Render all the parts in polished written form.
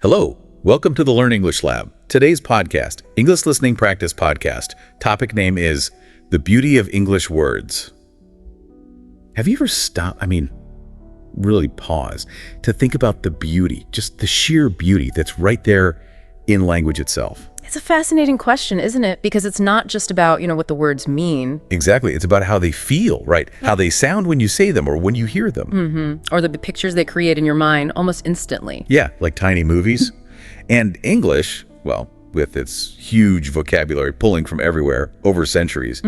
Hello, welcome to the Learn English Lab. Today's podcast, English Listening Practice Podcast, topic name is The Beauty of English Words. Have you ever really paused to think about the beauty, just the sheer beauty that's right there in language itself? It's a fascinating question, isn't it? Because it's not just about, what the words mean. Exactly. It's about how they feel, right? How they sound when you say them or when you hear them. Mm-hmm. Or the pictures they create in your mind almost instantly. Yeah, like tiny movies. And English, well, with its huge vocabulary pulling from everywhere over centuries,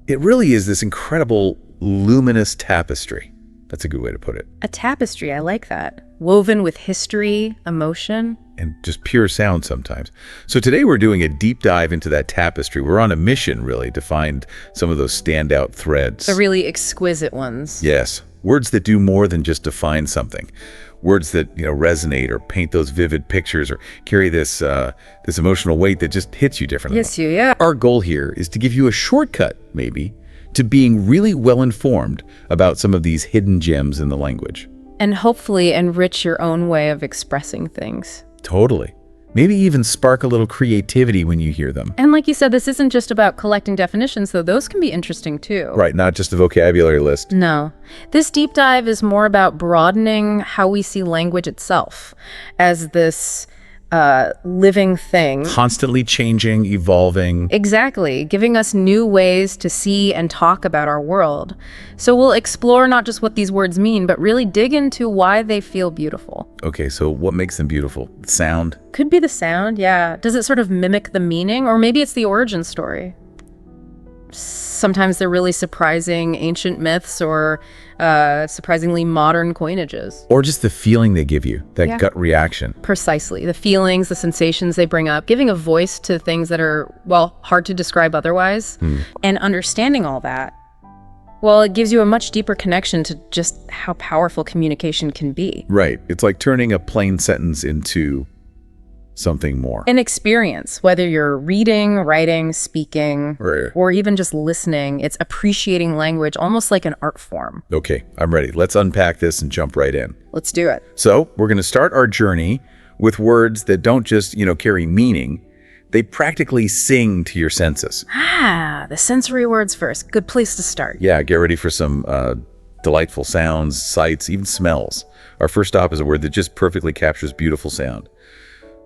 it really is this incredible luminous tapestry. That's a good way to put it. A tapestry, I like that. Woven with history, emotion. And just pure sound sometimes. So today we're doing a deep dive into that tapestry. We're on a mission, really, to find some of those standout threads. The really exquisite ones. Yes. Words that do more than just define something. Words that, resonate or paint those vivid pictures or carry this emotional weight that just hits you differently. Yes, yeah. Our goal here is to give you a shortcut, maybe, to being really well-informed about some of these hidden gems in the language. And hopefully enrich your own way of expressing things. Totally. Maybe even spark a little creativity when you hear them. And like you said, this isn't just about collecting definitions, though those can be interesting too. Right, not just a vocabulary list. No. This deep dive is more about broadening how we see language itself as this living thing. Constantly changing, evolving. Exactly, giving us new ways to see and talk about our world. So we'll explore not just what these words mean, but really dig into why they feel beautiful. Okay, so what makes them beautiful? Sound? Could be the sound, yeah. Does it sort of mimic the meaning? Or maybe it's the origin story. Sometimes they're really surprising ancient myths or surprisingly modern coinages. Or just the feeling they give you, that gut reaction. Precisely. The feelings, the sensations they bring up, giving a voice to things that are, hard to describe otherwise. And understanding all that, it gives you a much deeper connection to just how powerful communication can be. Right. It's like turning a plain sentence into something more. An experience, whether you're reading, writing, speaking, or even just listening. It's appreciating language almost like an art form. Okay, I'm ready. Let's unpack this and jump right in. Let's do it. So we're going to start our journey with words that don't just, carry meaning. They practically sing to your senses. The sensory words first. Good place to start. Yeah, get ready for some delightful sounds, sights, even smells. Our first stop is a word that just perfectly captures beautiful sound.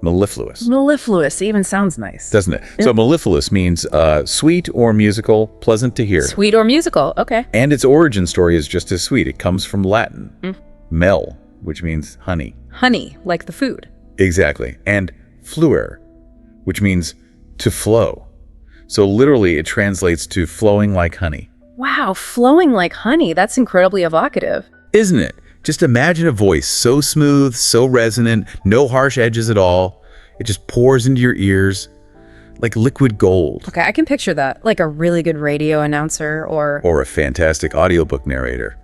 Mellifluous. Mellifluous even sounds nice. Doesn't it? So mellifluous means sweet or musical, pleasant to hear. Sweet or musical, okay. And its origin story is just as sweet. It comes from Latin. Mel, which means honey. Honey, like the food. Exactly. And fluere, which means to flow. So literally it translates to flowing like honey. Wow, flowing like honey. That's incredibly evocative. Isn't it? Just imagine a voice so smooth, so resonant, no harsh edges at all. It just pours into your ears like liquid gold. Okay, I can picture that. Like a really good radio announcer or a fantastic audiobook narrator.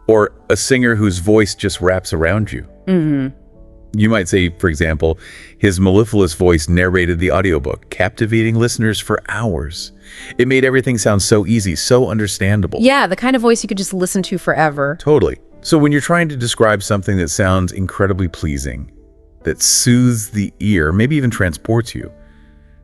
Or a singer whose voice just wraps around you. You might say, for example, his mellifluous voice narrated the audiobook, captivating listeners for hours. It made everything sound so easy, so understandable. Yeah, the kind of voice you could just listen to forever. Totally. So when you're trying to describe something that sounds incredibly pleasing, that soothes the ear, maybe even transports you,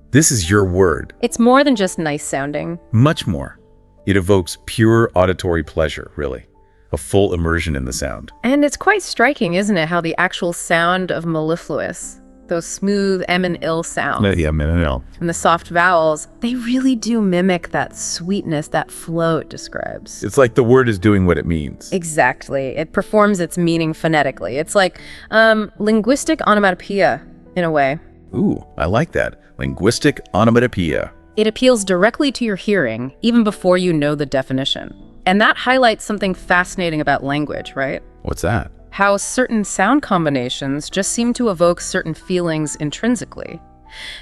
this is your word. It's more than just nice sounding. Much more. It evokes pure auditory pleasure, really. A full immersion in the sound. And it's quite striking, isn't it, how the actual sound of mellifluous, those smooth M and ill sounds. Yeah, M and L. And the soft vowels, they really do mimic that sweetness, that flow it describes. It's like the word is doing what it means. Exactly. It performs its meaning phonetically. It's like linguistic onomatopoeia, in a way. Ooh, I like that. Linguistic onomatopoeia. It appeals directly to your hearing, even before you know the definition. And that highlights something fascinating about language, right? What's that? How certain sound combinations just seem to evoke certain feelings intrinsically.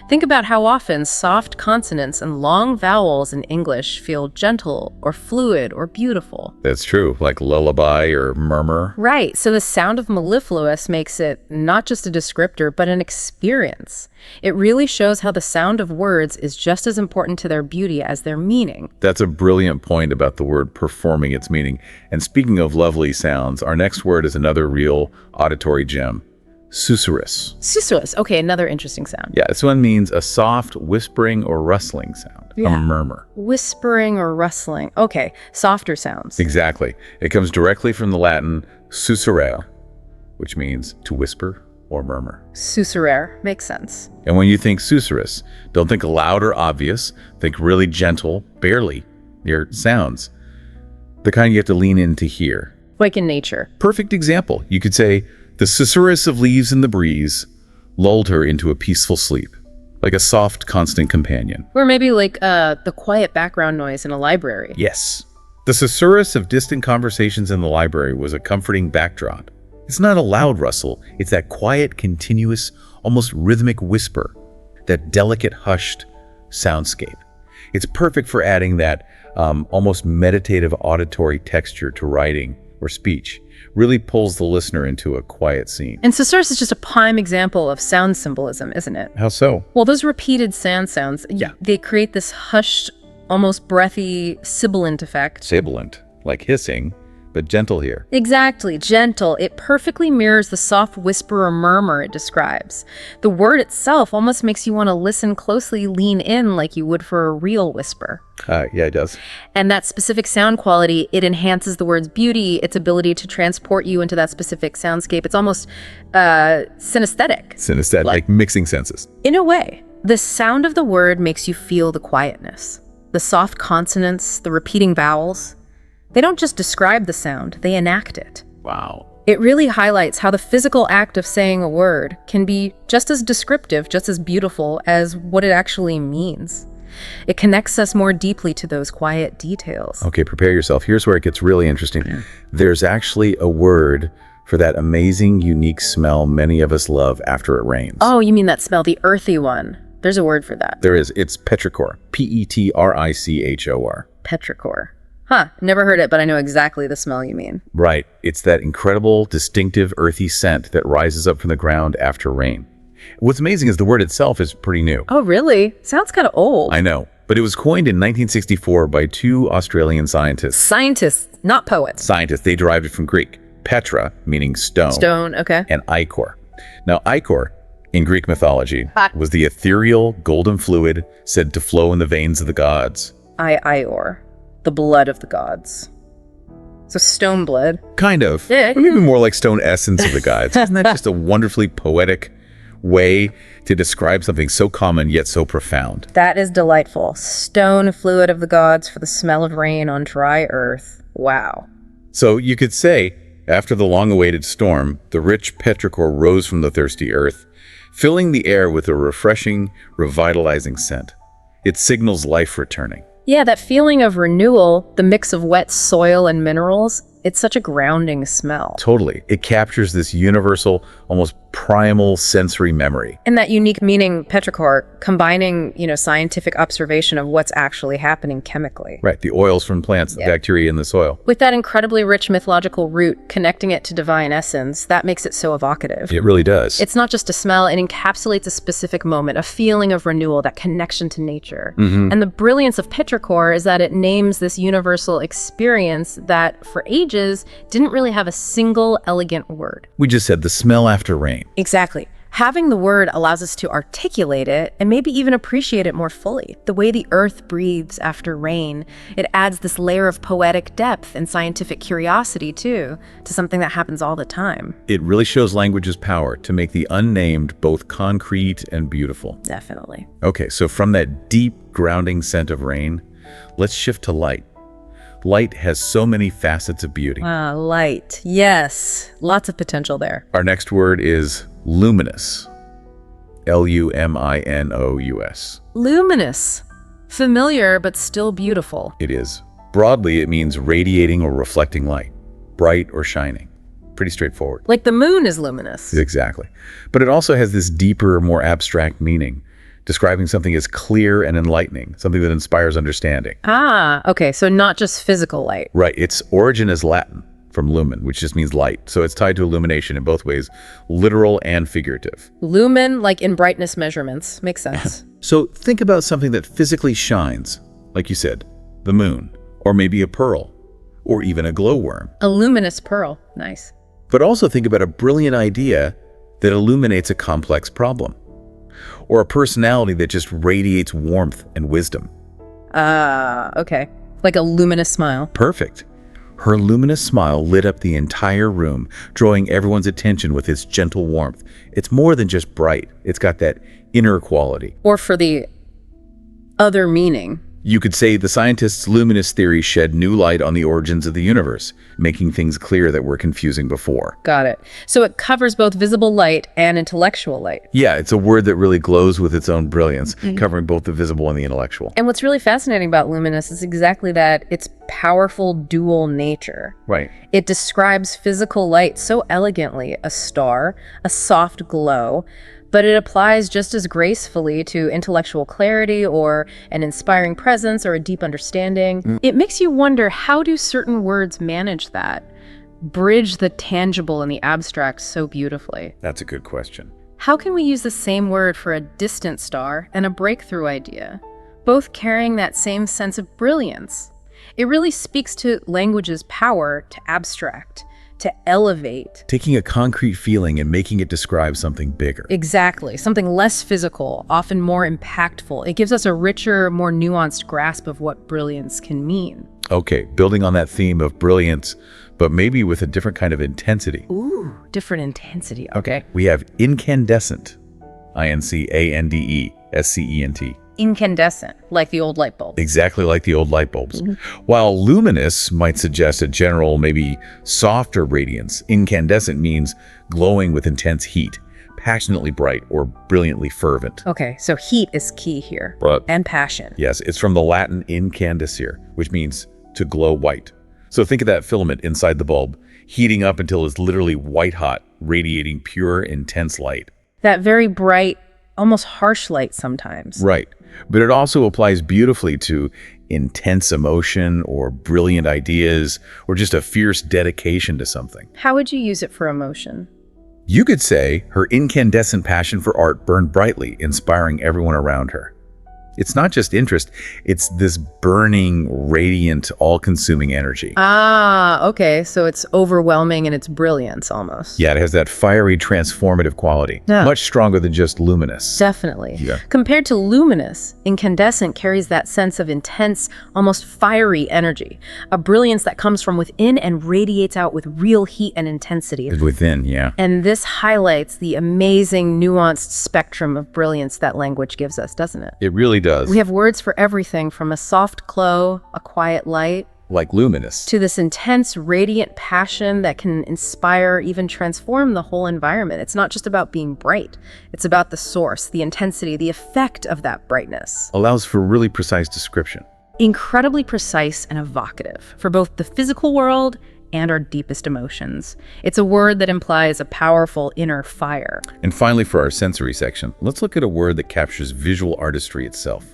Think about how often soft consonants and long vowels in English feel gentle or fluid or beautiful. That's true, like lullaby or murmur. Right, so the sound of mellifluous makes it not just a descriptor, but an experience. It really shows how the sound of words is just as important to their beauty as their meaning. That's a brilliant point about the word performing its meaning. And speaking of lovely sounds, our next word is another real auditory gem. susurrus. Susurrus. Okay, another interesting sound. Yeah, this one means a soft whispering or rustling sound, a murmur. Whispering or rustling. Okay, softer sounds. Exactly. It comes directly from the Latin susurrare, which means to whisper or murmur. Susurrare. Makes sense. And when you think susurrus, don't think loud or obvious. Think really gentle, barely near sounds. The kind you have to lean in to hear. Like in nature. Perfect example. You could say, the susurrus of leaves in the breeze lulled her into a peaceful sleep, like a soft, constant companion. Or maybe like the quiet background noise in a library. Yes. The susurrus of distant conversations in the library was a comforting backdrop. It's not a loud rustle. It's that quiet, continuous, almost rhythmic whisper, that delicate, hushed soundscape. It's perfect for adding that almost meditative auditory texture to writing or speech. Really pulls the listener into a quiet scene. And susurrus is just a prime example of sound symbolism, isn't it? How so? Well, those repeated sounds, they create this hushed, almost breathy, sibilant effect. Sibilant, like hissing, but gentle here. Exactly, gentle. It perfectly mirrors the soft whisper or murmur it describes. The word itself almost makes you want to listen closely, lean in like you would for a real whisper. Yeah, it does. And that specific sound quality, it enhances the word's beauty, its ability to transport you into that specific soundscape. It's almost synesthetic. Synesthetic, like mixing senses. In a way, the sound of the word makes you feel the quietness. The soft consonants, the repeating vowels. They don't just describe the sound, they enact it. Wow. It really highlights how the physical act of saying a word can be just as descriptive, just as beautiful as what it actually means. It connects us more deeply to those quiet details. Okay, prepare yourself. Here's where it gets really interesting. There's actually a word for that amazing, unique smell many of us love after it rains. Oh, you mean that smell, the earthy one. There's a word for that. There is. It's petrichor. Petrichor. Petrichor. Huh, never heard it, but I know exactly the smell you mean. Right. It's that incredible, distinctive, earthy scent that rises up from the ground after rain. What's amazing is the word itself is pretty new. Oh, really? Sounds kind of old. I know, but it was coined in 1964 by two Australian scientists. Scientists, not poets. Scientists. They derived it from Greek. Petra, meaning stone. Stone, okay. And ichor. Now, ichor, in Greek mythology, was the ethereal, golden fluid said to flow in the veins of the gods. Ior. The blood of the gods. So stone blood. Kind of. Yeah. Or maybe more like stone essence of the gods. Isn't that just a wonderfully poetic way to describe something so common yet so profound? That is delightful. Stone fluid of the gods for the smell of rain on dry earth. Wow. So you could say, after the long-awaited storm, the rich petrichor rose from the thirsty earth, filling the air with a refreshing, revitalizing scent. It signals life returning. Yeah, that feeling of renewal, the mix of wet soil and minerals, it's such a grounding smell. Totally. It captures this universal, almost primal sensory memory. And that unique meaning, petrichor, combining, scientific observation of what's actually happening chemically. Right, the oils from plants, the bacteria in the soil. With that incredibly rich mythological root, connecting it to divine essence, that makes it so evocative. It really does. It's not just a smell, it encapsulates a specific moment, a feeling of renewal, that connection to nature. And the brilliance of petrichor is that it names this universal experience that, for ages, didn't really have a single elegant word. We just said the smell after rain. Exactly. Having the word allows us to articulate it and maybe even appreciate it more fully. The way the earth breathes after rain, it adds this layer of poetic depth and scientific curiosity, too, to something that happens all the time. It really shows language's power to make the unnamed both concrete and beautiful. Definitely. Okay, so from that deep, grounding scent of rain, let's shift to light. Light has so many facets of beauty. Light. Yes. Lots of potential there. Our next word is luminous. Luminous. Luminous. Familiar, but still beautiful. It is. Broadly, it means radiating or reflecting light, bright or shining. Pretty straightforward. Like the moon is luminous. Exactly. But it also has this deeper, more abstract meaning, describing something as clear and enlightening, something that inspires understanding. Okay, so not just physical light. Right. Its origin is Latin, from lumen, which just means light. So it's tied to illumination in both ways, literal and figurative. Lumen, like in brightness measurements. Makes sense. So think about something that physically shines, like you said, the moon, or maybe a pearl, or even a glowworm. A luminous pearl. Nice. But also think about a brilliant idea that illuminates a complex problem, or a personality that just radiates warmth and wisdom. Okay. Like a luminous smile. Perfect. Her luminous smile lit up the entire room, drawing everyone's attention with its gentle warmth. It's more than just bright. It's got that inner quality. Or for the other meaning. You could say the scientists' luminous theory shed new light on the origins of the universe, making things clear that were confusing before. Got it. So it covers both visible light and intellectual light. Yeah, it's a word that really glows with its own brilliance, covering both the visible and the intellectual. And what's really fascinating about luminous is exactly that, its powerful dual nature. Right. It describes physical light so elegantly, a star, a soft glow, but it applies just as gracefully to intellectual clarity or an inspiring presence or a deep understanding. It makes you wonder, how do certain words manage that? Bridge the tangible and the abstract so beautifully. That's a good question. How can we use the same word for a distant star and a breakthrough idea, both carrying that same sense of brilliance? It really speaks to language's power to abstract, to elevate. Taking a concrete feeling and making it describe something bigger. Exactly. Something less physical, often more impactful. It gives us a richer, more nuanced grasp of what brilliance can mean. Okay, building on that theme of brilliance, but maybe with a different kind of intensity. Ooh, different intensity. Okay. We have incandescent. Incandescent. Incandescent, like the old light bulb. Exactly like the old light bulbs. While luminous might suggest a general, maybe softer radiance, incandescent means glowing with intense heat, passionately bright, or brilliantly fervent. Okay, so heat is key here. Right. And passion. Yes, it's from the Latin incandescere, which means to glow white. So think of that filament inside the bulb, heating up until it's literally white hot, radiating pure, intense light. That very bright, almost harsh light sometimes. Right. But it also applies beautifully to intense emotion or brilliant ideas or just a fierce dedication to something. How would you use it for emotion? You could say her incandescent passion for art burned brightly, inspiring everyone around her. It's not just interest, it's this burning, radiant, all-consuming energy. Ah, okay, so it's overwhelming in its brilliance almost. Yeah, it has that fiery, transformative quality. Yeah. Much stronger than just luminous. Definitely. Yeah. Compared to luminous, incandescent carries that sense of intense, almost fiery energy, a brilliance that comes from within and radiates out with real heat and intensity. Within, yeah. And this highlights the amazing, nuanced spectrum of brilliance that language gives us, doesn't it? It really does. We have words for everything from a soft glow, a quiet light, Like luminous. to this intense, radiant passion that can inspire, even transform the whole environment. It's not just about being bright. It's about the source, the intensity, the effect of that brightness. Allows for really precise description. Incredibly precise and evocative for both the physical world and our deepest emotions. It's a word that implies a powerful inner fire. And finally, for our sensory section, let's look at a word that captures visual artistry itself.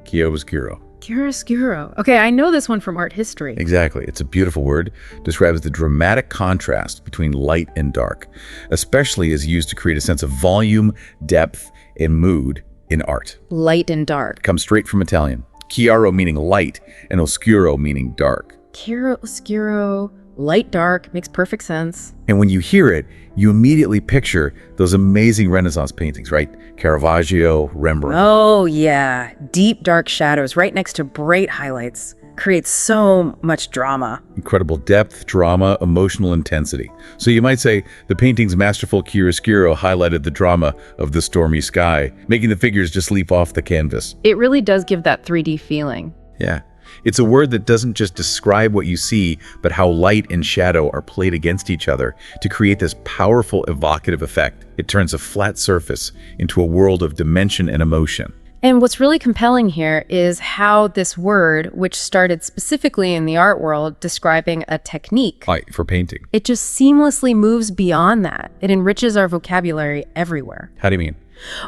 Chiaroscuro. Chiaroscuro. Okay, I know this one from art history. Exactly. It's a beautiful word. Describes the dramatic contrast between light and dark, especially as used to create a sense of volume, depth, and mood in art. Light and dark. Comes straight from Italian. Chiaro meaning light and oscuro meaning dark. Chiaroscuro, light, dark, makes perfect sense. And when you hear it, you immediately picture those amazing Renaissance paintings, right? Caravaggio, Rembrandt. Oh yeah, deep dark shadows right next to bright highlights creates so much drama. Incredible depth, drama, emotional intensity. So you might say the painting's masterful chiaroscuro highlighted the drama of the stormy sky, making the figures just leap off the canvas. It really does give that 3D feeling. Yeah. It's a word that doesn't just describe what you see, but how light and shadow are played against each other to create this powerful, evocative effect. It turns a flat surface into a world of dimension and emotion. And what's really compelling here is how this word, which started specifically in the art world describing a technique, Right, for painting. it just seamlessly moves beyond that. It enriches our vocabulary everywhere. How do you mean?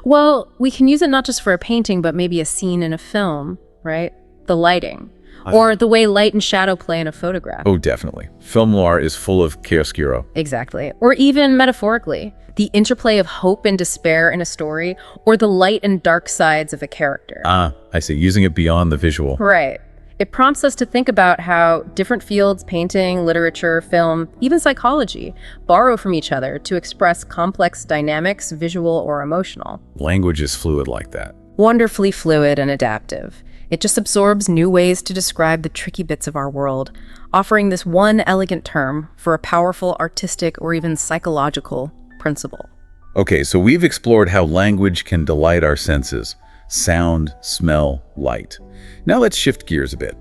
Well, we can use it not just for a painting, but maybe a scene in a film, right? The lighting, or the way light and shadow play in a photograph. Oh, definitely. Film noir is full of chiaroscuro. Exactly. Or even metaphorically, the interplay of hope and despair in a story, or the light and dark sides of a character. Ah, I see. Using it beyond the visual. Right. It prompts us to think about how different fields, painting, literature, film, even psychology, borrow from each other to express complex dynamics, visual or emotional. Language is fluid like that. Wonderfully fluid and adaptive. It just absorbs new ways to describe the tricky bits of our world, offering this one elegant term for a powerful artistic or even psychological principle. Okay, so we've explored how language can delight our senses: sound, smell, light. Now let's shift gears a bit.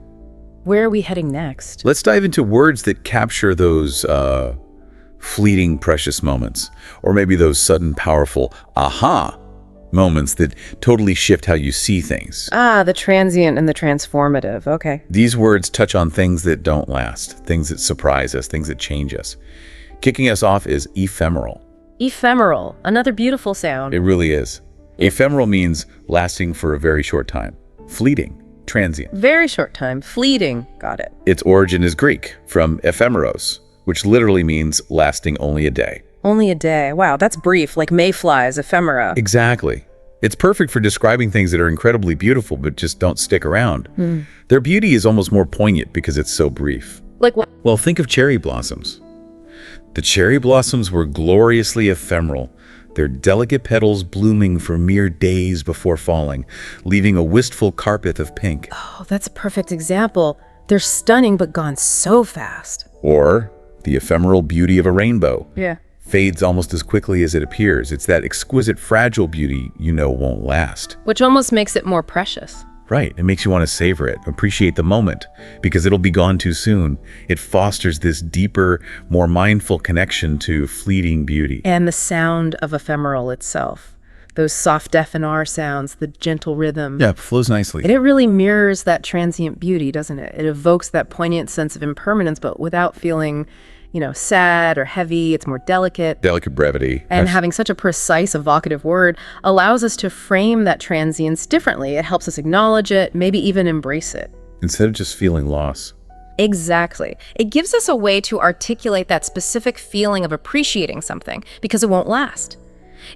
Where are we heading next? Let's dive into words that capture those fleeting, precious moments, or maybe those sudden, powerful aha moments that totally shift how you see things. The transient and the transformative. Okay. These words touch on things that don't last, things that surprise us, things that change us. Kicking us off is ephemeral. Ephemeral, another beautiful sound. It really is. Ephemeral means lasting for a very short time. Fleeting, transient. Very short time, fleeting. Got it. Its origin is Greek, from ephemeros, which literally means lasting only a day. Only a day. Wow, that's brief, like mayflies, ephemera. Exactly. It's perfect for describing things that are incredibly beautiful but just don't stick around. Their beauty is almost more poignant because it's so brief. Like what? Well, think of cherry blossoms. The cherry blossoms were gloriously ephemeral, their delicate petals blooming for mere days before falling, leaving a wistful carpet of pink. Oh, that's a perfect example. They're stunning but gone so fast. Or the ephemeral beauty of a rainbow. Yeah. Fades almost as quickly as it appears. It's that exquisite, fragile beauty you know won't last. Which almost makes it more precious. Right. It makes you want to savor it, appreciate the moment, because it'll be gone too soon. It fosters this deeper, more mindful connection to fleeting beauty. And the sound of ephemeral itself. Those soft F and R sounds, the gentle rhythm. Yeah, it flows nicely. And it really mirrors that transient beauty, doesn't it? It evokes that poignant sense of impermanence, but without feeling, sad or heavy. It's more delicate. Delicate brevity. And having such a precise, evocative word allows us to frame that transience differently. It helps us acknowledge it, maybe even embrace it. Instead of just feeling loss. Exactly. It gives us a way to articulate that specific feeling of appreciating something because it won't last.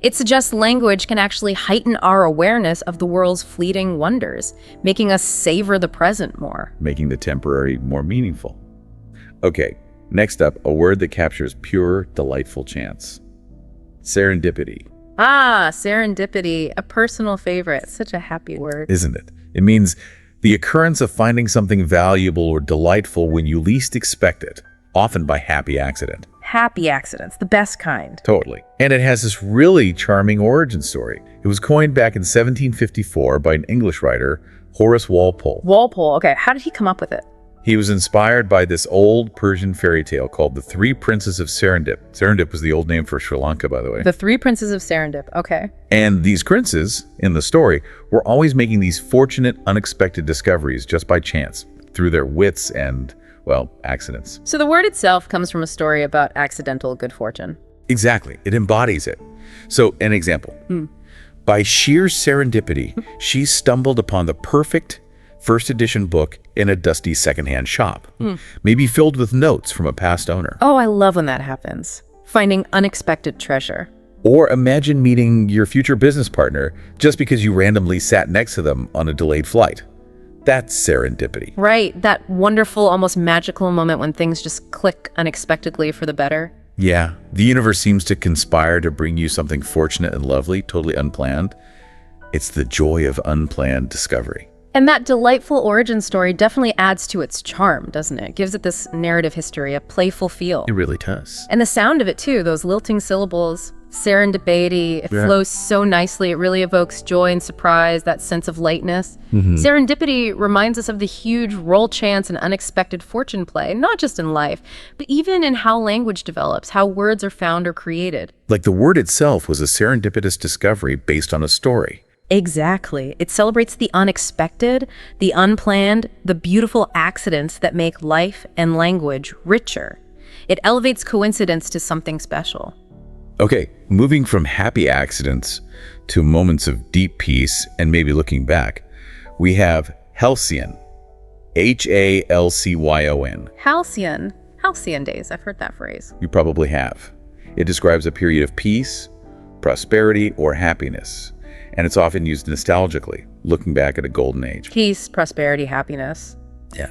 It suggests language can actually heighten our awareness of the world's fleeting wonders, making us savor the present more. Making the temporary more meaningful. Okay, next up, a word that captures pure, delightful chance. Serendipity. Serendipity, a personal favorite. Such a happy word. Isn't it? It means the occurrence of finding something valuable or delightful when you least expect it, often by happy accident. Happy accidents, the best kind. Totally. And it has this really charming origin story. It was coined back in 1754 by an English writer, Horace Walpole. Walpole, okay. How did he come up with it? He was inspired by this old Persian fairy tale called The Three Princes of Serendip. Serendip was the old name for Sri Lanka, by the way. The Three Princes of Serendip, okay. And these princes, in the story, were always making these fortunate, unexpected discoveries just by chance, through their wits and, accidents. So the word itself comes from a story about accidental good fortune. Exactly. It embodies it. So, an example. By sheer serendipity, she stumbled upon the perfect first edition book in a dusty secondhand shop, maybe filled with notes from a past owner. Oh, I love when that happens. Finding unexpected treasure. Or imagine meeting your future business partner just because you randomly sat next to them on a delayed flight. That's serendipity. Right, that wonderful, almost magical moment when things just click unexpectedly for the better. Yeah, the universe seems to conspire to bring you something fortunate and lovely, totally unplanned. It's the joy of unplanned discovery. And that delightful origin story definitely adds to its charm, doesn't it? It gives it this narrative history, a playful feel. It really does. And the sound of it too, those lilting syllables, serendipity, it flows so nicely. It really evokes joy and surprise, that sense of lightness. Serendipity reminds us of the huge roll chance and unexpected fortune play, not just in life, but even in how language develops, how words are found or created. Like the word itself was a serendipitous discovery based on a story. Exactly. It celebrates the unexpected, the unplanned, the beautiful accidents that make life and language richer. It elevates coincidence to something special. Okay, moving from happy accidents to moments of deep peace and maybe looking back, we have halcyon. Halcyon. Halcyon days. I've heard that phrase. You probably have. It describes a period of peace, prosperity, or happiness. And it's often used nostalgically, looking back at a golden age. Peace, prosperity, happiness.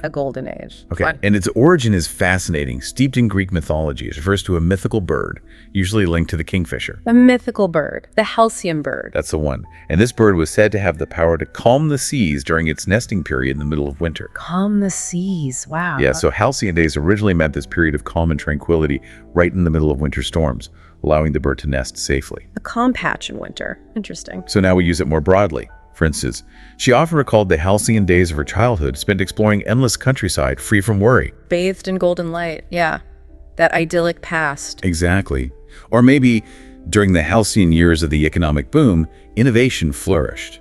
a golden age. Okay, Fun. and its origin is fascinating. Steeped in Greek mythology, it refers to a mythical bird, usually linked to the kingfisher. A mythical bird, the halcyon bird. That's the one. And this bird was said to have the power to calm the seas during its nesting period in the middle of winter. Calm the seas. Wow. Yeah, so halcyon days originally meant this period of calm and tranquility right in the middle of winter storms, allowing the bird to nest safely. A calm patch in winter. Interesting. So now we use it more broadly. For instance, she often recalled the halcyon days of her childhood spent exploring endless countryside free from worry. Bathed in golden light. Yeah. That idyllic past. Exactly. Or maybe during the halcyon years of the economic boom, innovation flourished.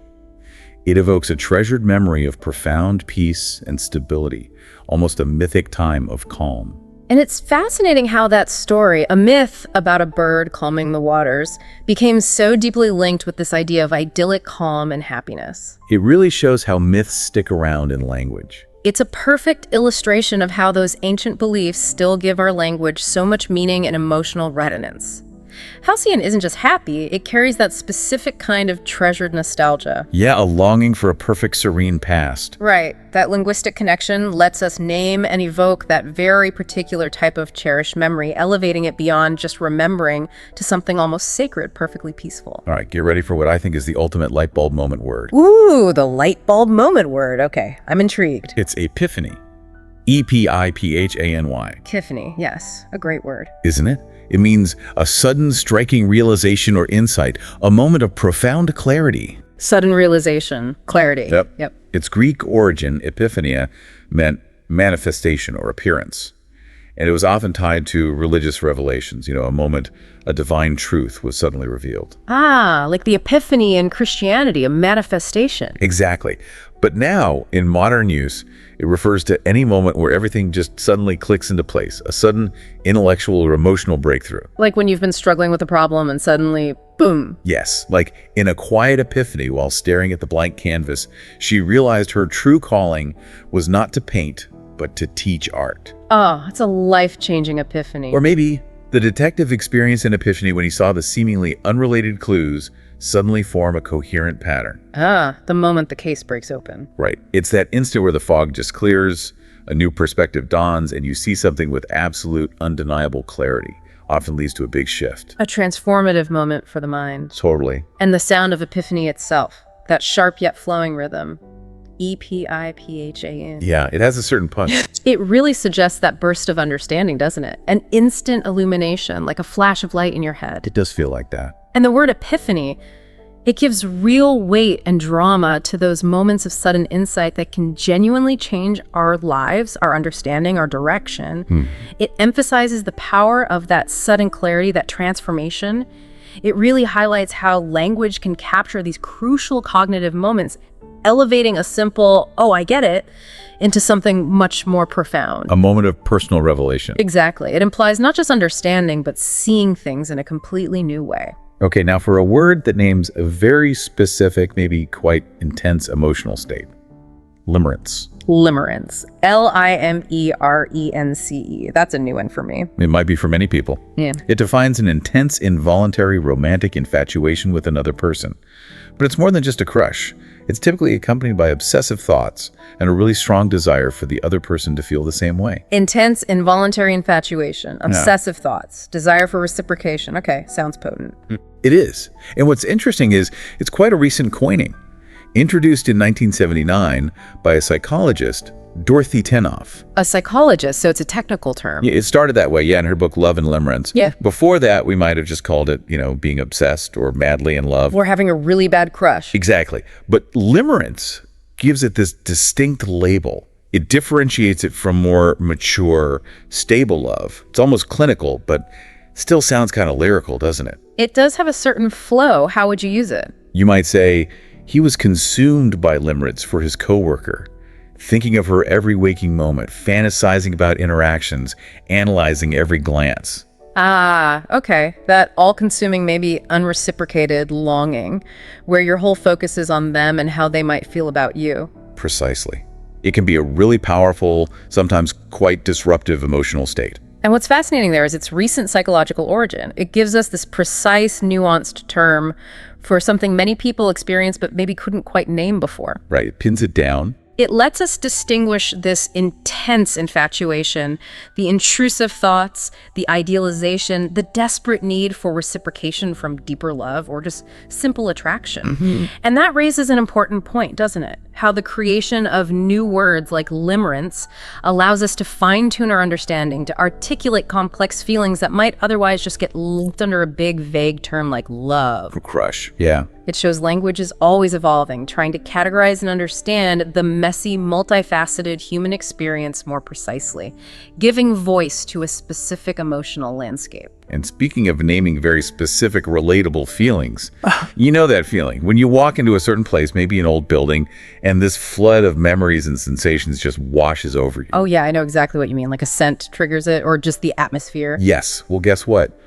It evokes a treasured memory of profound peace and stability, almost a mythic time of calm. And it's fascinating how that story, a myth about a bird calming the waters, became so deeply linked with this idea of idyllic calm and happiness. It really shows how myths stick around in language. It's a perfect illustration of how those ancient beliefs still give our language so much meaning and emotional resonance. Halcyon isn't just happy, it carries that specific kind of treasured nostalgia. Yeah, a longing for a perfect, serene past. Right. That linguistic connection lets us name and evoke that very particular type of cherished memory, elevating it beyond just remembering to something almost sacred, perfectly peaceful. All right, get ready for what I think is the ultimate light bulb moment word. Ooh, the light bulb moment word. Okay, I'm intrigued. It's epiphany. Epiphany. Epiphany, yes, a great word. Isn't it? It means a sudden, striking realization or insight, a moment of profound clarity. Sudden realization, clarity. Yep. Its Greek origin, epiphania, meant manifestation or appearance. And it was often tied to religious revelations, a moment, a divine truth was suddenly revealed. Ah, like the epiphany in Christianity, a manifestation. Exactly. But now, in modern use, it refers to any moment where everything just suddenly clicks into place, a sudden intellectual or emotional breakthrough. Like when you've been struggling with a problem and suddenly, boom. Yes, like in a quiet epiphany while staring at the blank canvas, she realized her true calling was not to paint, but to teach art. Oh, it's a life-changing epiphany. Or maybe the detective experienced an epiphany when he saw the seemingly unrelated clues suddenly form a coherent pattern. Ah, the moment the case breaks open. Right. It's that instant where the fog just clears, a new perspective dawns, and you see something with absolute, undeniable clarity. Often leads to a big shift. A transformative moment for the mind. Totally. And the sound of epiphany itself, that sharp yet flowing rhythm. Epiphan. Yeah, it has a certain punch. It really suggests that burst of understanding, doesn't it? An instant illumination, like a flash of light in your head. It does feel like that. And the word epiphany, it gives real weight and drama to those moments of sudden insight that can genuinely change our lives, our understanding, our direction. It emphasizes the power of that sudden clarity, that transformation. It really highlights how language can capture these crucial cognitive moments, elevating a simple, oh, I get it, into something much more profound. A moment of personal revelation. Exactly. It implies not just understanding, but seeing things in a completely new way. Okay, now for a word that names a very specific, maybe quite intense emotional state. Limrance. Limrance. Limerence. That's a new one for me. It might be for many people. Yeah. It defines an intense, involuntary, romantic infatuation with another person. But it's more than just a crush. It's typically accompanied by obsessive thoughts and a really strong desire for the other person to feel the same way. Intense, involuntary infatuation, obsessive thoughts, desire for reciprocation. Okay, sounds potent. It is. And what's interesting is it's quite a recent coining. Introduced in 1979 by a psychologist, Dorothy Tenoff. A psychologist, so it's a technical term. Yeah, it started that way, in her book Love and Limrance. Yeah. Before that, we might have just called it, being obsessed or madly in love. We're having a really bad crush. Exactly. But Limrance gives it this distinct label. It differentiates it from more mature, stable love. It's almost clinical, but still sounds kind of lyrical, doesn't it? It does have a certain flow. How would you use it? You might say, he was consumed by Limrance for his coworker, thinking of her every waking moment, fantasizing about interactions, analyzing every glance. Ah, okay. That all-consuming, maybe unreciprocated longing, where your whole focus is on them and how they might feel about you. Precisely. It can be a really powerful, sometimes quite disruptive emotional state. And what's fascinating there is its recent psychological origin. It gives us this precise, nuanced term for something many people experience but maybe couldn't quite name before. Right. It pins it down. It lets us distinguish this intense infatuation, the intrusive thoughts, the idealization, the desperate need for reciprocation from deeper love or just simple attraction. And that raises an important point, doesn't it? How the creation of new words like Limrance allows us to fine-tune our understanding, to articulate complex feelings that might otherwise just get lumped under a big, vague term like love. Crush. Yeah. It shows language is always evolving, trying to categorize and understand the messy, multifaceted human experience more precisely, giving voice to a specific emotional landscape. And speaking of naming very specific, relatable feelings, you know that feeling when you walk into a certain place, maybe an old building, and this flood of memories and sensations just washes over you. Oh yeah, I know exactly what you mean. Like a scent triggers it, or just the atmosphere. Yes. Well, guess what?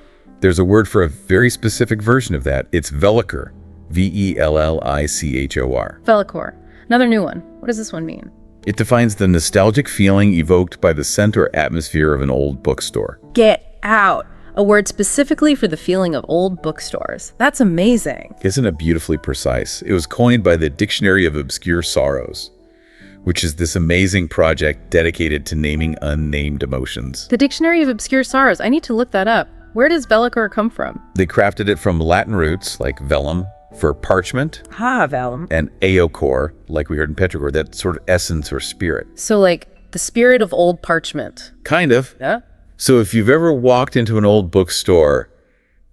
There's a word for a very specific version of that. It's Velor. Vellichor. Velor. Another new one. What does this one mean? It defines the nostalgic feeling evoked by the scent or atmosphere of an old bookstore. Get out. A word specifically for the feeling of old bookstores. That's amazing. Isn't it beautifully precise? It was coined by the Dictionary of Obscure Sorrows, which is this amazing project dedicated to naming unnamed emotions. The Dictionary of Obscure Sorrows. I need to look that up. Where does Velor come from? They crafted it from Latin roots like vellum for parchment. Vellum. And eochor, like we heard in Petraore, that sort of essence or spirit. So like the spirit of old parchment. Kind of. Yeah. So if you've ever walked into an old bookstore,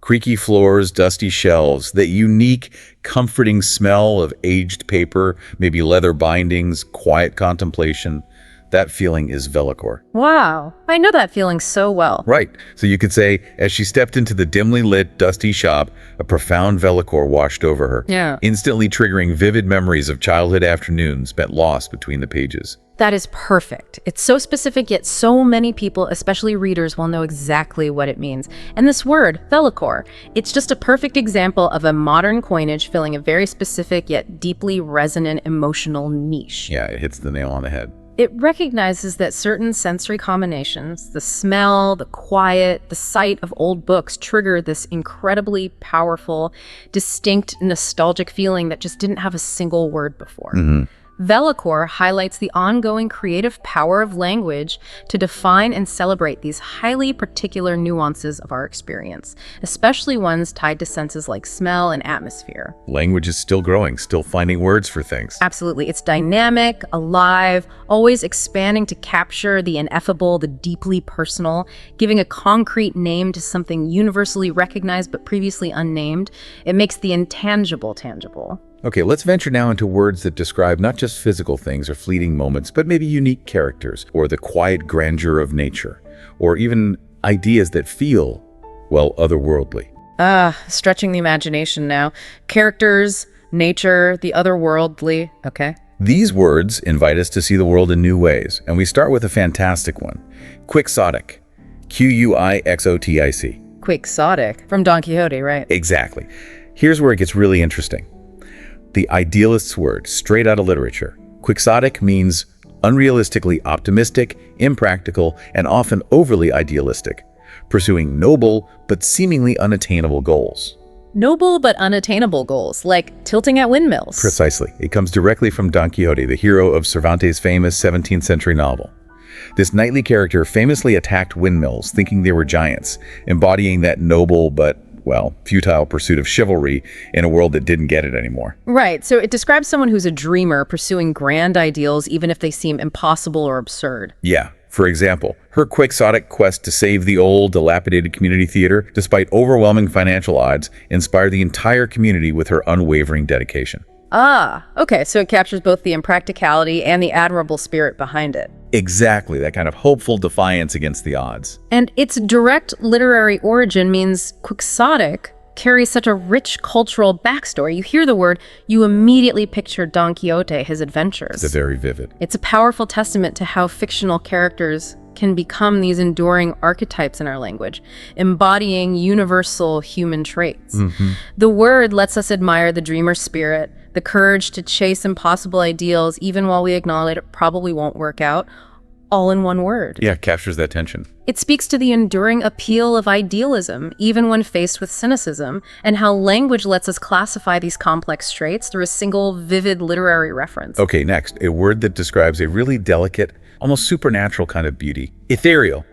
creaky floors, dusty shelves, that unique, comforting smell of aged paper, maybe leather bindings, quiet contemplation, that feeling is Velor. Wow. I know that feeling so well. Right. So you could say, as she stepped into the dimly lit, dusty shop, a profound Velor washed over her, instantly triggering vivid memories of childhood afternoons spent lost between the pages. That is perfect. It's so specific, yet so many people, especially readers, will know exactly what it means. And this word, Velor, it's just a perfect example of a modern coinage filling a very specific yet deeply resonant emotional niche. Yeah, it hits the nail on the head. It recognizes that certain sensory combinations, the smell, the quiet, the sight of old books, trigger this incredibly powerful, distinct, nostalgic feeling that just didn't have a single word before. Velor highlights the ongoing creative power of language to define and celebrate these highly particular nuances of our experience, especially ones tied to senses like smell and atmosphere. Language is still growing, still finding words for things. Absolutely. It's dynamic, alive, always expanding to capture the ineffable, the deeply personal, giving a concrete name to something universally recognized but previously unnamed. It makes the intangible tangible. Okay, let's venture now into words that describe not just physical things or fleeting moments, but maybe unique characters, or the quiet grandeur of nature, or even ideas that feel, well, otherworldly. Stretching the imagination now. Characters, nature, the otherworldly, okay? These words invite us to see the world in new ways, and we start with a fantastic one. Quixotic. Quixotic. Quixotic. From Don Quixote, right? Exactly. Here's where it gets really interesting. The idealist's word, straight out of literature. Quixotic means unrealistically optimistic, impractical, and often overly idealistic, pursuing noble but seemingly unattainable goals. Noble but unattainable goals, like tilting at windmills. Precisely. It comes directly from Don Quixote, the hero of Cervantes' famous 17th century novel. This knightly character famously attacked windmills, thinking they were giants, embodying that noble but futile pursuit of chivalry in a world that didn't get it anymore. Right. So it describes someone who's a dreamer pursuing grand ideals, even if they seem impossible or absurd. Yeah. For example, her quixotic quest to save the old, dilapidated community theater, despite overwhelming financial odds, inspired the entire community with her unwavering dedication. Okay. So it captures both the impracticality and the admirable spirit behind it. Exactly, that kind of hopeful defiance against the odds. And its direct literary origin means Quixotic carries such a rich cultural backstory. You hear the word, you immediately picture Don Quixote, his adventures. It's very vivid. It's a powerful testament to how fictional characters can become these enduring archetypes in our language, embodying universal human traits. The word lets us admire the dreamer spirit, the courage to chase impossible ideals even while we acknowledge it probably won't work out, all in one word. Yeah, captures that tension. It speaks to the enduring appeal of idealism, even when faced with cynicism, and how language lets us classify these complex traits through a single, vivid literary reference. Okay, next, a word that describes a really delicate, almost supernatural kind of beauty. Ethereal.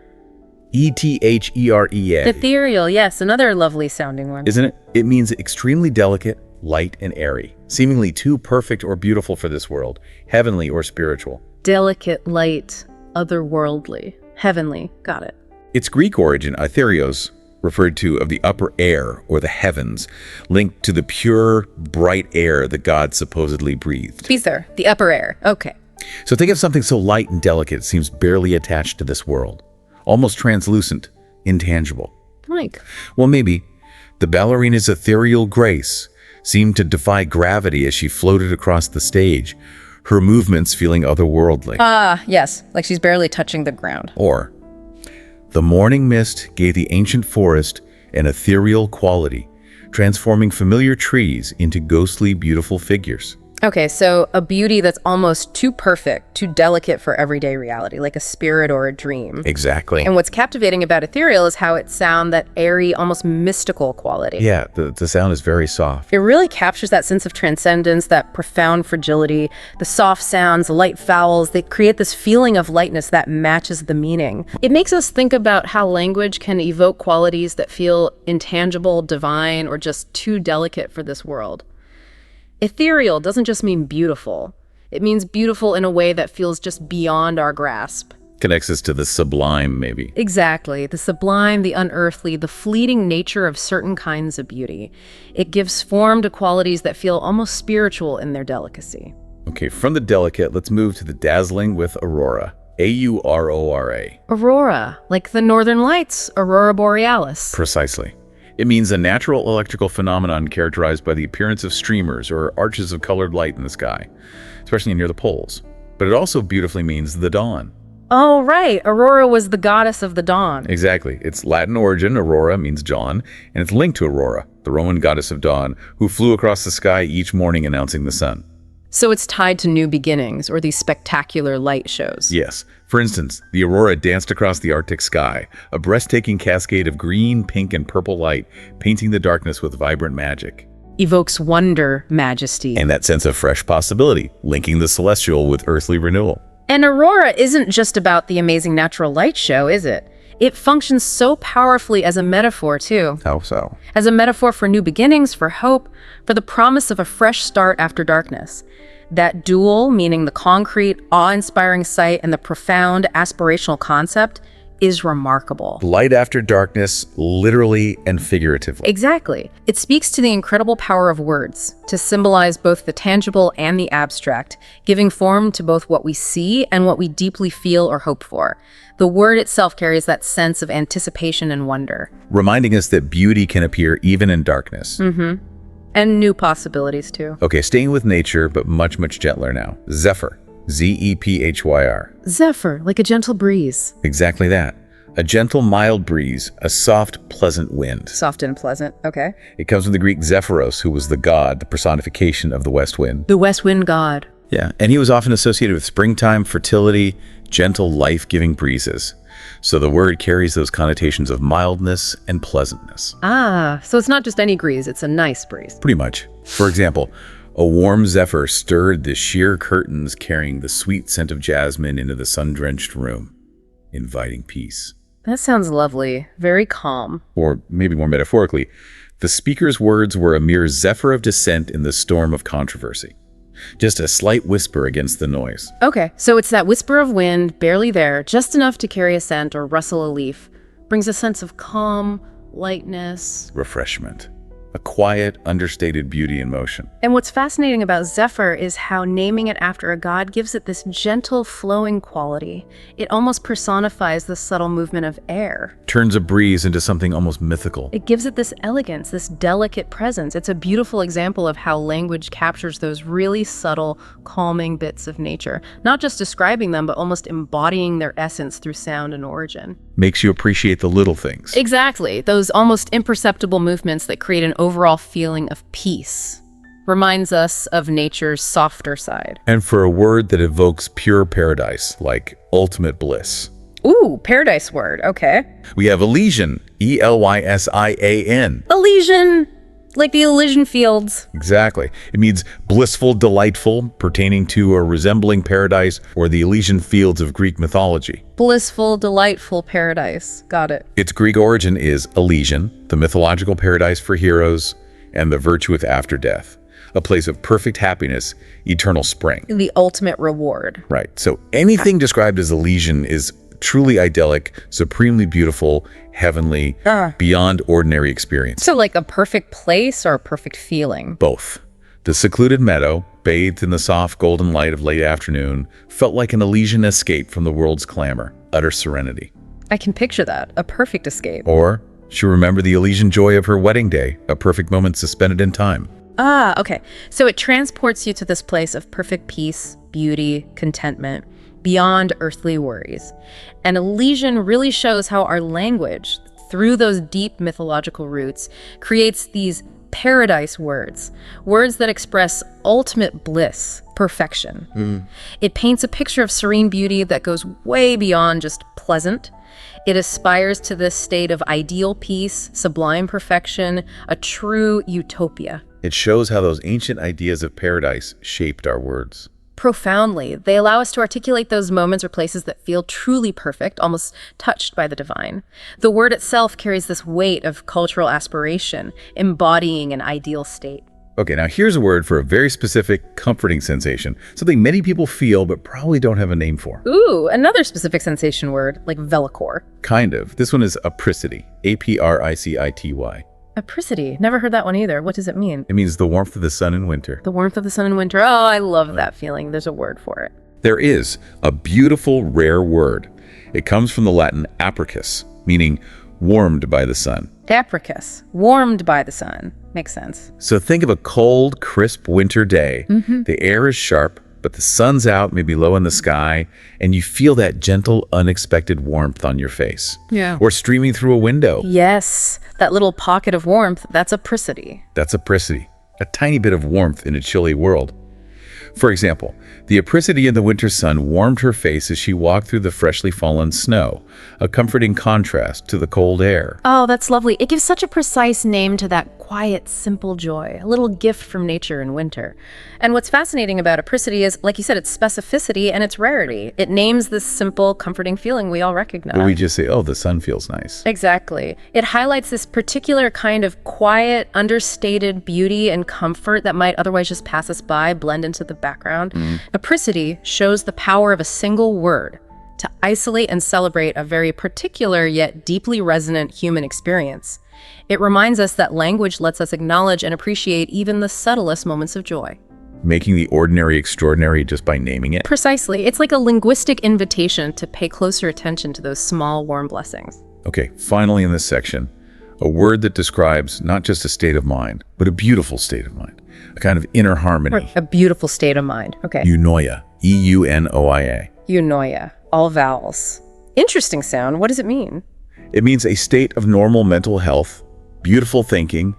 E-T-H-E-R-E-A. Ethereal, yes, another lovely sounding one. Isn't it? It means extremely delicate, light, and airy, seemingly too perfect or beautiful for this world, heavenly or spiritual. Delicate, light, otherworldly, heavenly, got it. Its Greek origin, Aetherios, referred to of the upper air or the heavens, linked to the pure, bright air the gods supposedly breathed. Peace there, the upper air, okay. So think of something so light and delicate it seems barely attached to this world, almost translucent, intangible. Like? Well, maybe the ballerina's ethereal grace seemed to defy gravity as she floated across the stage, her movements feeling otherworldly. Yes, like she's barely touching the ground. Or, the morning mist gave the ancient forest an ethereal quality, transforming familiar trees into ghostly, beautiful figures. Okay, so a beauty that's almost too perfect, too delicate for everyday reality, like a spirit or a dream. Exactly. And what's captivating about Ethereal is how it sounds that airy, almost mystical quality. Yeah, the sound is very soft. It really captures that sense of transcendence, that profound fragility. The soft sounds, the light vowels, they create this feeling of lightness that matches the meaning. It makes us think about how language can evoke qualities that feel intangible, divine, or just too delicate for this world. Ethereal doesn't just mean beautiful. It means beautiful in a way that feels just beyond our grasp. Connects us to the sublime, maybe. Exactly. The sublime, the unearthly, the fleeting nature of certain kinds of beauty. It gives form to qualities that feel almost spiritual in their delicacy. Okay, from the delicate, let's move to the dazzling with Aurora. A-U-R-O-R-A. Aurora, like the northern lights, Aurora borealis. Precisely. It means a natural electrical phenomenon characterized by the appearance of streamers or arches of colored light in the sky, especially near the poles. But it also beautifully means the dawn. Oh, right. Aurora was the goddess of the dawn. Exactly. Its Latin origin, Aurora, means dawn, and it's linked to Aurora, the Roman goddess of dawn, who flew across the sky each morning announcing the sun. So it's tied to new beginnings or these spectacular light shows. Yes. For instance, the Aurora danced across the Arctic sky, a breathtaking cascade of green, pink, and purple light, painting the darkness with vibrant magic. Evokes wonder, majesty. And that sense of fresh possibility, linking the celestial with earthly renewal. And Aurora isn't just about the amazing natural light show, is it? It functions so powerfully as a metaphor, too. How so? As a metaphor for new beginnings, for hope, for the promise of a fresh start after darkness. That dual, meaning the concrete, awe-inspiring sight, and the profound, aspirational concept, is remarkable. Light after darkness, literally and figuratively. Exactly. It speaks to the incredible power of words, to symbolize both the tangible and the abstract, giving form to both what we see and what we deeply feel or hope for. The word itself carries that sense of anticipation and wonder. Reminding us that beauty can appear even in darkness. And new possibilities, too. Okay, staying with nature, but much, much gentler now. Zephyr. Z-E-P-H-Y-R. Zephyr, like a gentle breeze. Exactly that. A gentle, mild breeze, a soft, pleasant wind. Soft and pleasant, okay. It comes from the Greek Zephyros, who was the god, the personification of the west wind. The west wind god. Yeah, and he was often associated with springtime, fertility, gentle, life-giving breezes. So the word carries those connotations of mildness and pleasantness. Ah, so it's not just any breeze, it's a nice breeze. Pretty much. For example, a warm zephyr stirred the sheer curtains, carrying the sweet scent of jasmine into the sun-drenched room, inviting peace. That sounds lovely. Very calm. Or maybe more metaphorically, the speaker's words were a mere zephyr of dissent in the storm of controversy. Just a slight whisper against the noise. Okay, so it's that whisper of wind, barely there, just enough to carry a scent or rustle a leaf. Brings a sense of calm, lightness. Refreshment. A quiet, understated beauty in motion. And what's fascinating about Zephyr is how naming it after a god gives it this gentle, flowing quality. It almost personifies the subtle movement of air. Turns a breeze into something almost mythical. It gives it this elegance, this delicate presence. It's a beautiful example of how language captures those really subtle, calming bits of nature. Not just describing them, but almost embodying their essence through sound and origin. Makes you appreciate the little things. Exactly. Those almost imperceptible movements that create an overall feeling of peace. Reminds us of nature's softer side. And for a word that evokes pure paradise, like ultimate bliss. Ooh, paradise word. Okay. We have Elysian, Elysian. Elysian, like the Elysian fields. Exactly. It means blissful, delightful, pertaining to or resembling paradise or the Elysian fields of Greek mythology. Blissful, delightful paradise. Got it. Its Greek origin is Elysian, the mythological paradise for heroes, and the virtuous after death. A place of perfect happiness, eternal spring. The ultimate reward. Right. So anything described as Elysian is truly idyllic, supremely beautiful, heavenly, beyond ordinary experience. So like a perfect place or a perfect feeling? Both. The secluded meadow, bathed in the soft golden light of late afternoon, felt like an Elysian escape from the world's clamor, utter serenity. I can picture that. A perfect escape. Or she remembered the Elysian joy of her wedding day, a perfect moment suspended in time. Ah, okay. So it transports you to this place of perfect peace, beauty, contentment, beyond earthly worries. And Elysian really shows how our language, through those deep mythological roots, creates these paradise words, words that express ultimate bliss, perfection. It paints a picture of serene beauty that goes way beyond just pleasant. It aspires to this state of ideal peace, sublime perfection, a true utopia. It shows how those ancient ideas of paradise shaped our words. Profoundly. They allow us to articulate those moments or places that feel truly perfect, almost touched by the divine. The word itself carries this weight of cultural aspiration, embodying an ideal state. Okay, now here's a word for a very specific, comforting sensation, something many people feel but probably don't have a name for. Ooh, another specific sensation word, like Velor. Kind of. This one is apricity, A-P-R-I-C-I-T-Y. Apricity. Never heard that one either. What does it mean? It means the warmth of the sun in winter. The warmth of the sun in winter. Oh, I love that feeling. There's a word for it. There is a beautiful, rare word. It comes from the Latin apricus, meaning warmed by the sun. Apricus. Warmed by the sun. Makes sense. So think of a cold, crisp winter day. The air is sharp, but the sun's out, maybe low in the sky, and you feel that gentle, unexpected warmth on your face. Yeah. Or streaming through a window. Yes, that little pocket of warmth, that's apricity. That's apricity, a tiny bit of warmth in a chilly world. For example, the apricity in the winter sun warmed her face as she walked through the freshly fallen snow, a comforting contrast to the cold air. Oh, that's lovely. It gives such a precise name to that quiet, simple joy, a little gift from nature in winter. And what's fascinating about apricity is, like you said, its specificity and its rarity. It names this simple, comforting feeling we all recognize. But we just say, oh, the sun feels nice. Exactly. It highlights this particular kind of quiet, understated beauty and comfort that might otherwise just pass us by, blend into the background. Apricity shows the power of a single word to isolate and celebrate a very particular yet deeply resonant human experience. It reminds us that language lets us acknowledge and appreciate even the subtlest moments of joy. Making the ordinary extraordinary just by naming it. Precisely. It's like a linguistic invitation to pay closer attention to those small, warm blessings. Okay, finally in this section, a word that describes not just a state of mind, but a beautiful state of mind, a kind of inner harmony. A beautiful state of mind. Okay. Eunoia, E-U-N-O-I-A. Eunoia. All vowels. Interesting sound. What does it mean? It means a state of normal mental health, beautiful thinking,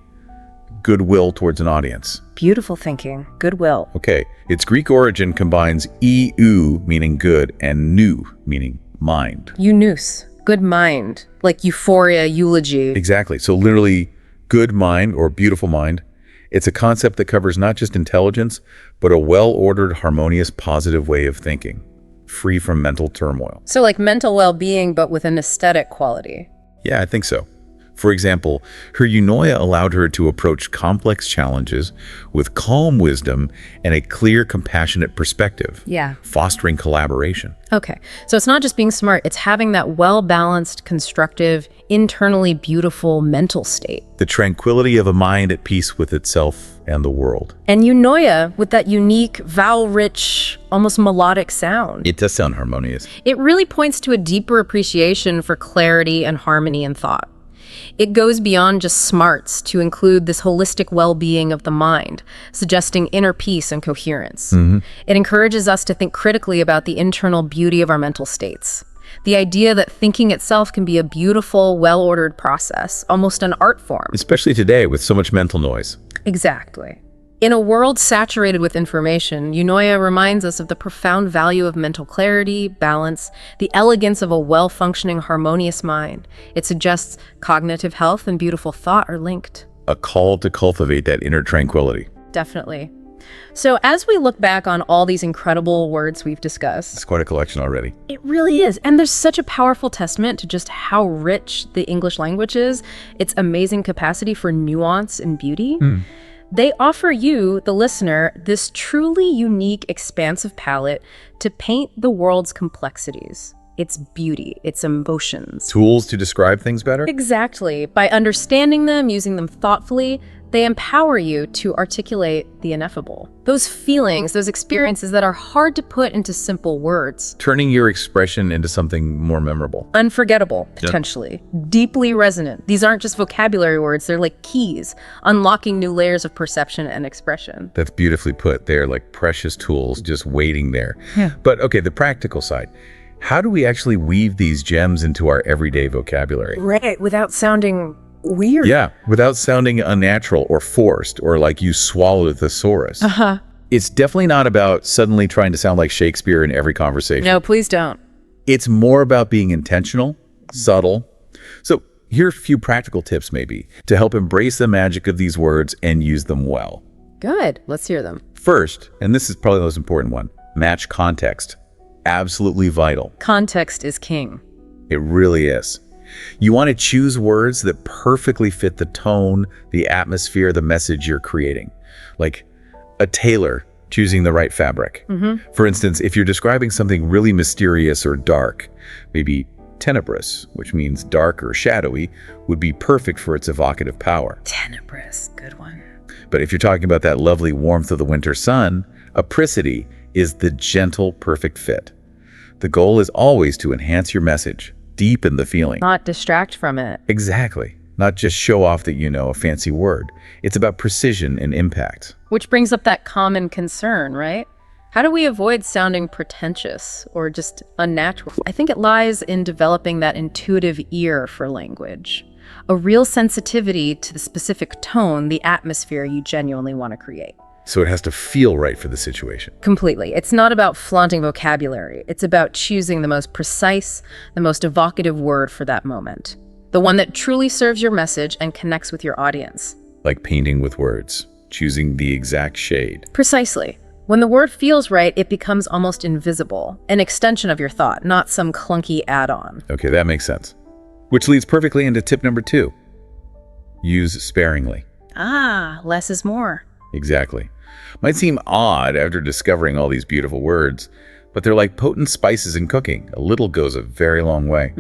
goodwill towards an audience. Beautiful thinking. Goodwill. Okay, its Greek origin combines eu, meaning good, and nous, meaning mind. Eunus. Good mind. Like euphoria, eulogy. Exactly. So literally, good mind or beautiful mind. It's a concept that covers not just intelligence, but a well-ordered, harmonious, positive way of thinking, free from mental turmoil. So like mental well-being, but with an aesthetic quality. Yeah, I think so. For example, her eunoia allowed her to approach complex challenges with calm wisdom and a clear, compassionate perspective, Yeah. fostering collaboration. Okay. So it's not just being smart, it's having that well-balanced, constructive, internally beautiful mental state. The tranquility of a mind at peace with itself and the world. And eunoia with that unique, vowel-rich, almost melodic sound. It does sound harmonious. It really points to a deeper appreciation for clarity and harmony in thought. It goes beyond just smarts to include this holistic well-being of the mind, suggesting inner peace and coherence. It encourages us to think critically about the internal beauty of our mental states. The idea that thinking itself can be a beautiful, well-ordered process, almost an art form. Especially today with so much mental noise. Exactly. In a world saturated with information, Eunoia reminds us of the profound value of mental clarity, balance, the elegance of a well-functioning, harmonious mind. It suggests cognitive health and beautiful thought are linked. A call to cultivate that inner tranquility. Definitely. So as we look back on all these incredible words we've discussed, It's quite a collection already. it really is. And there's such a powerful testament to just how rich the English language is, its amazing capacity for nuance and beauty. They offer you, the listener, this truly unique, expansive palette to paint the world's complexities, its beauty, its emotions. Tools to describe things better? Exactly. By understanding them, using them thoughtfully, they empower you to articulate the ineffable. Those feelings, those experiences that are hard to put into simple words. Turning your expression into something more memorable. Unforgettable, potentially. Deeply resonant. These aren't just vocabulary words, they're like keys, unlocking new layers of perception and expression. That's beautifully put. They're like precious tools just waiting there. But okay, the practical side. How do we actually weave these gems into our everyday vocabulary? Right, without sounding weird. Yeah, without sounding unnatural or forced or like you swallowed a thesaurus. It's definitely not about suddenly trying to sound like Shakespeare in every conversation. No, please don't. It's more about being intentional, subtle. So here are a few practical tips maybe to help embrace the magic of these words and use them well. Good. Let's hear them. First, and this is probably the most important one, match context. Absolutely vital. Context is king. It really is. You want to choose words that perfectly fit the tone, the atmosphere, the message you're creating. Like a tailor choosing the right fabric. For instance, if you're describing something really mysterious or dark, maybe tenebrous, which means dark or shadowy, would be perfect for its evocative power. Tenebrous. Good one. But if you're talking about that lovely warmth of the winter sun, apricity is the gentle, perfect fit. The goal is always to enhance your message, deepen the feeling. Not distract from it. Exactly. Not just show off that you know a fancy word. It's about precision and impact. Which brings up that common concern, right? How do we avoid sounding pretentious or just unnatural? I think it lies in developing that intuitive ear for language. A real sensitivity to the specific tone, the atmosphere you genuinely want to create. So it has to feel right for the situation. Completely. It's not about flaunting vocabulary. It's about choosing the most precise, the most evocative word for that moment. The one that truly serves your message and connects with your audience. Like painting with words, choosing the exact shade. Precisely. When the word feels right, it becomes almost invisible, an extension of your thought, not some clunky add-on. Okay, that makes sense. Which leads perfectly into tip number 2. Use sparingly. Ah, less is more. Exactly. Might seem odd after discovering all these beautiful words, but they're like potent spices in cooking. A little goes a very long way.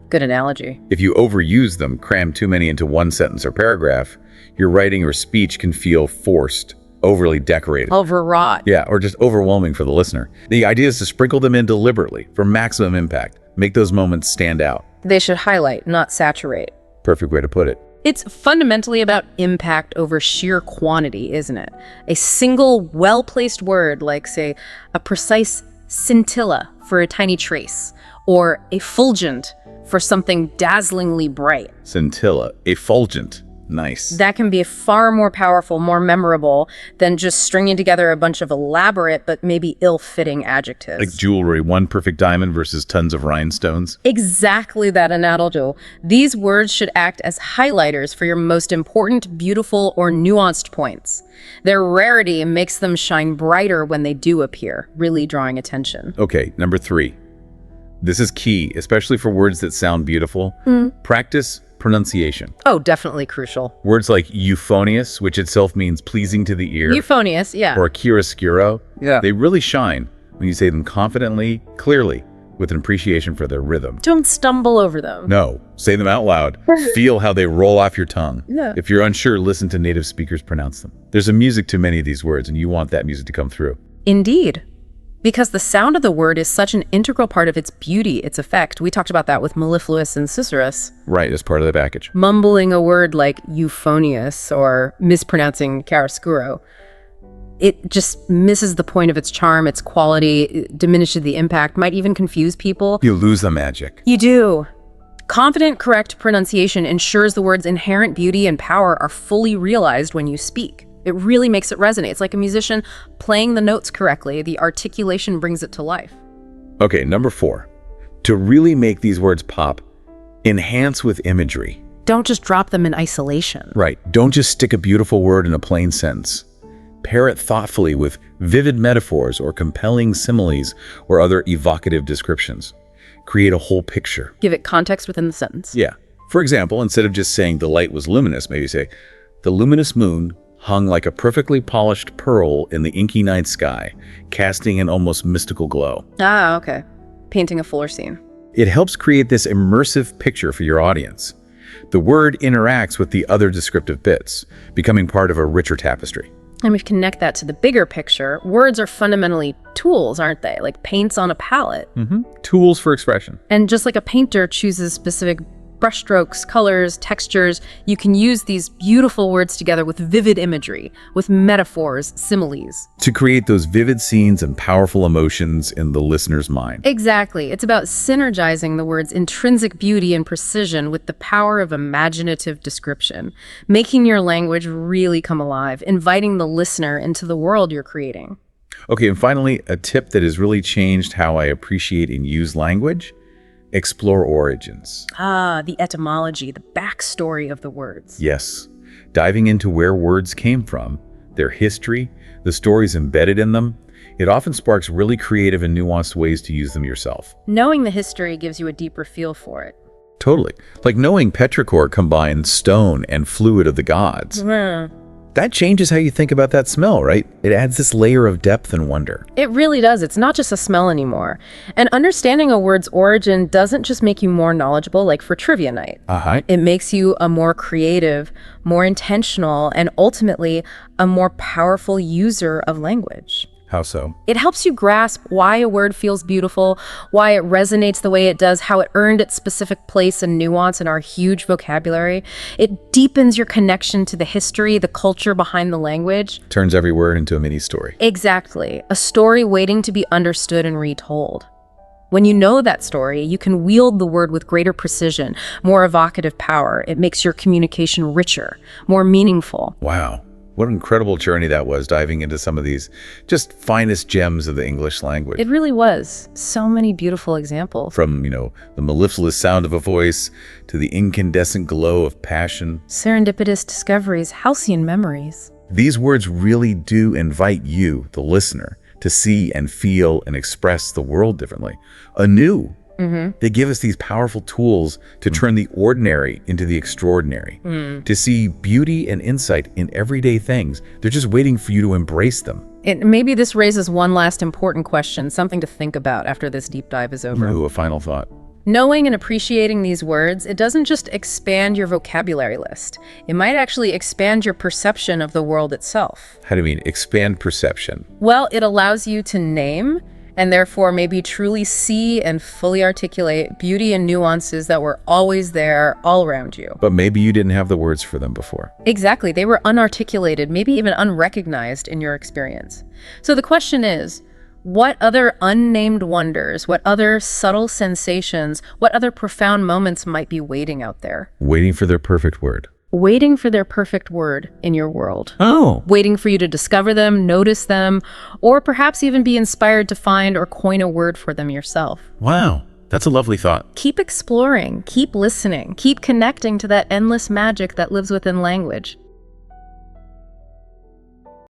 Good analogy. If you overuse them, cram too many into one sentence or paragraph, your writing or speech can feel forced, overly decorated. Overwrought. Yeah, or just overwhelming for the listener. The idea is to sprinkle them in deliberately for maximum impact. Make those moments stand out. They should highlight, not saturate. Perfect way to put it. It's fundamentally about impact over sheer quantity, isn't it? A single, well-placed word, like, say, a precise scintilla for a tiny trace, or effulgent for something dazzlingly bright. Scintilla, effulgent. Nice. That can be far more powerful, more memorable than just stringing together a bunch of elaborate but maybe ill-fitting adjectives. Like jewelry, one perfect diamond versus tons of rhinestones. Exactly that analogy. These words should act as highlighters for your most important, beautiful, or nuanced points. Their rarity makes them shine brighter when they do appear, really drawing attention. Okay, number 3. This is key, especially for words that sound beautiful. Practice pronunciation. Oh, definitely crucial. Words like euphonious, which itself means pleasing to the ear, Euphonious, yeah. or chiaroscuro, they really shine when you say them confidently, clearly, with an appreciation for their rhythm. Don't stumble over them. No, say them out loud. Feel how they roll off your tongue. Yeah. If you're unsure, listen to native speakers pronounce them. There's a music to many of these words, and you want that music to come through. Indeed. Because the sound of the word is such an integral part of its beauty, its effect. We talked about that with Maleifous and Cicerus. Right, as part of the package. Mumbling a word like euphonious or mispronouncing chiaroscuro, it just misses the point of its charm, its quality, it diminishes the impact, might even confuse people. You lose the magic. You do. Confident, correct pronunciation ensures the word's inherent beauty and power are fully realized when you speak. It really makes it resonate. It's like a musician playing the notes correctly. The articulation brings it to life. Okay, number 4. To really make these words pop, enhance with imagery. Don't just drop them in isolation. Right. Don't just stick a beautiful word in a plain sentence. Pair it thoughtfully with vivid metaphors or compelling similes or other evocative descriptions. Create a whole picture. Give it context within the sentence. Yeah. For example, instead of just saying the light was luminous, maybe say, the luminous moon hung like a perfectly polished pearl in the inky night sky, casting an almost mystical glow. Ah, okay. Painting a fuller scene. It helps create this immersive picture for your audience. The word interacts with the other descriptive bits, becoming part of a richer tapestry. And we connect that to the bigger picture. Words are fundamentally tools, aren't they? Like paints on a palette. Tools for expression. And just like a painter chooses specific brushstrokes, colors, textures, you can use these beautiful words together with vivid imagery, with metaphors, similes. To create those vivid scenes and powerful emotions in the listener's mind. Exactly. It's about synergizing the word's intrinsic beauty and precision with the power of imaginative description, making your language really come alive, inviting the listener into the world you're creating. Okay, and finally, a tip that has really changed how I appreciate and use language. Explore origins. Ah, the etymology, the backstory of the words. Yes. Diving into where words came from, their history, the stories embedded in them, it often sparks really creative and nuanced ways to use them yourself. Knowing the history gives you a deeper feel for it. Totally. Like knowing Petraore combined stone and fluid of the gods. That changes how you think about that smell, right? It adds this layer of depth and wonder. It really does. It's not just a smell anymore. And understanding a word's origin doesn't just make you more knowledgeable, like for trivia night. It makes you a more creative, more intentional, and ultimately a more powerful user of language. How so? It helps you grasp why a word feels beautiful, why it resonates the way it does, how it earned its specific place and nuance in our huge vocabulary. It deepens your connection to the history, the culture behind the language. Turns every word into a mini story. Exactly. A story waiting to be understood and retold. When you know that story, you can wield the word with greater precision, more evocative power. It makes your communication richer, more meaningful. Wow. What an incredible journey that was, diving into some of these just finest gems of the English language. It really was. So many beautiful examples. From, the mellifluous sound of a voice to the incandescent glow of passion. Serendipitous discoveries, halcyon memories. These words really do invite you, the listener, to see and feel and express the world differently, anew. They give us these powerful tools to turn the ordinary into the extraordinary, to see beauty and insight in everyday things. They're just waiting for you to embrace them. Maybe this raises one last important question, something to think about after this deep dive is over. Ooh, a final thought. Knowing and appreciating these words, it doesn't just expand your vocabulary list. It might actually expand your perception of the world itself. How do you mean, expand perception? Well, it allows you to name and therefore maybe truly see and fully articulate beauty and nuances that were always there all around you. But maybe you didn't have the words for them before. Exactly. They were unarticulated, maybe even unrecognized in your experience. So the question is, what other unnamed wonders, what other subtle sensations, what other profound moments might be waiting out there? Waiting for their perfect word. Waiting for their perfect word in your world. Oh. Waiting for you to discover them, notice them, or perhaps even be inspired to find or coin a word for them yourself. Wow. That's a lovely thought. Keep exploring, keep listening, keep connecting to that endless magic that lives within language.